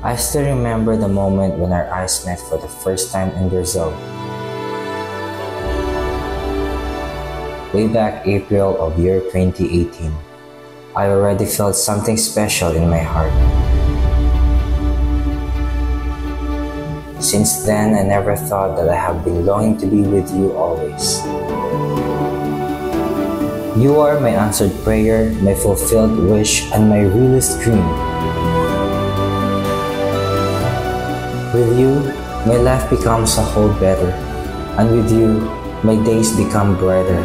I still remember the moment when our eyes met for the first time in Rizal. Way back April of year 2018, I already felt something special in my heart. Since then, I never thought that I have been longing to be with you always. You are my answered prayer, my fulfilled wish, and my realest dream. With you, my life becomes a whole better, and with you, my days become brighter.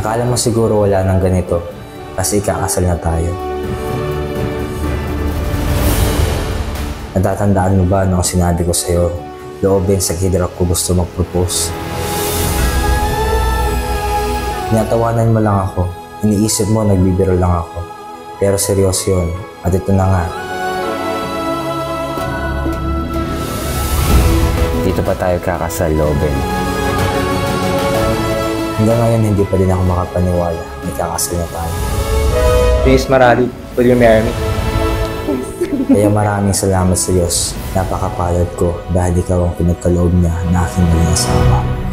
Akala mo siguro wala nang ganito kasi kakasal na tayo. Natatandaan mo ba nung sinabi ko sa'yo, loobin sa hidrak ko gusto mag-propose? Tinatawanan mo lang ako, iniisip mo nagbibiro lang ako. Pero seryoso yun, at ito na nga. Dito pa tayo kakasal, loobin. Hanggang ngayon, hindi pa din ako makapaniwala. May kakasal na tayo. Please, Marali, will you marry me? Kaya maraming salamat sa Diyos. Napakapalad ko dahil ikaw ang pinagkaloob niya na aking maging asawa.